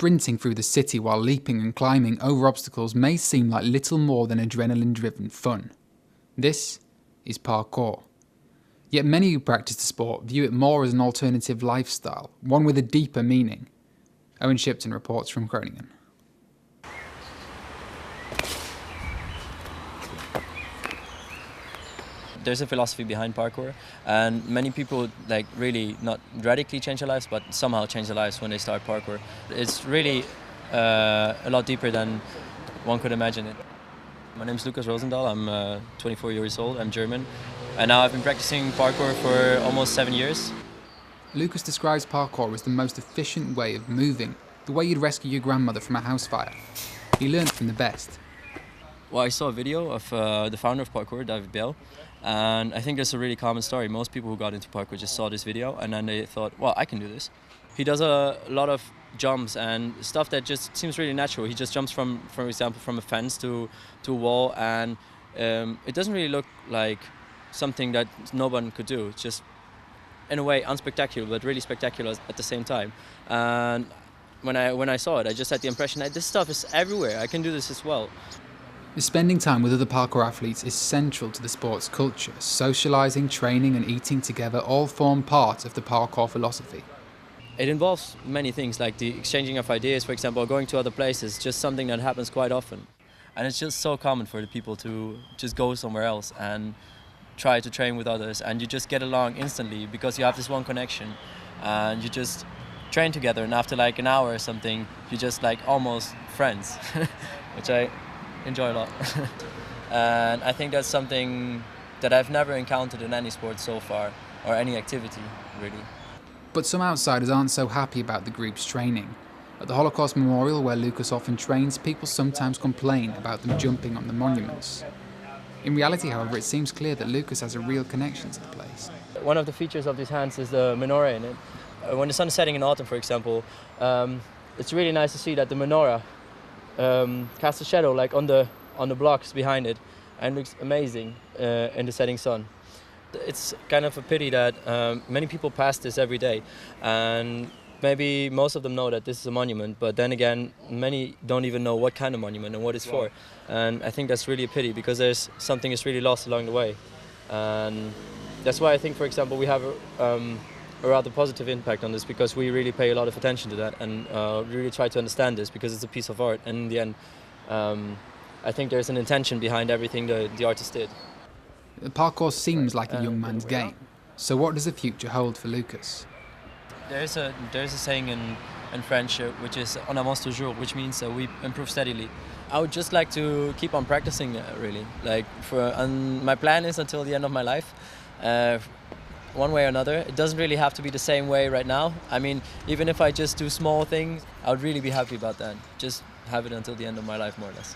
sprinting through the city while leaping and climbing over obstacles may seem like little more than adrenaline-driven fun. This is parkour. Yet many who practice the sport view it more as an alternative lifestyle, one with a deeper meaning. Owen Shipton reports from Groningen. There's a philosophy behind parkour, and many people really not radically change their lives, but somehow change their lives when they start parkour. It's really a lot deeper than one could imagine it. My name is Lucas Rosendahl. I'm 24 years old. I'm German, and now I've been practicing parkour for almost 7 years. Lucas describes parkour as the most efficient way of moving, the way you'd rescue your grandmother from a house fire. He learned from the best. Well, I saw a video of the founder of parkour, David Bell, and I think that's a really common story. Most people who got into parkour just saw this video and then they thought, well, I can do this. He does a lot of jumps and stuff that just seems really natural. He just jumps from, for example, from a fence to a wall, and it doesn't really look like something that no one could do. It's just, in a way, unspectacular, but really spectacular at the same time. And when I saw it, I just had the impression that this stuff is everywhere. I can do this as well. Spending time with other parkour athletes is central to the sport's culture. Socialising, training and eating together all form part of the parkour philosophy. It involves many things, like the exchanging of ideas, for example, or going to other places, just something that happens quite often. And it's just so common for the people to just go somewhere else and try to train with others, and you just get along instantly because you have this one connection, and you just train together, and after like an hour or something, you're just like almost friends, which I enjoy a lot. And I think that's something that I've never encountered in any sport so far, or any activity really. But some outsiders aren't so happy about the group's training. At the Holocaust Memorial, where Lucas often trains, people sometimes complain about them jumping on the monuments. In reality, however, it seems clear that Lucas has a real connection to the place. One of the features of these hands is the menorah in it. When the sun is setting in autumn, for example, it's really nice to see that the menorah casts a shadow like on the blocks behind it, and looks amazing in the setting sun. It's kind of a pity that many people pass this every day, and maybe most of them know that this is a monument, but then again, many don't even know what kind of monument and what it's for. And I think that's really a pity, because there's something is really lost along the way. And that's why I think, for example, we have a rather positive impact on this, because we really pay a lot of attention to that and really try to understand this, because it's a piece of art. And in the end, I think there's an intention behind everything the artist did. Parkour seems like a young man's game. So what does the future hold for Lucas? There's a saying in French which is "on avance toujours," which means we improve steadily. I would just like to keep on practicing, really. And my plan is until the end of my life, one way or another. It doesn't really have to be the same way right now. I mean, even if I just do small things, I would really be happy about that. Just have it until the end of my life, more or less.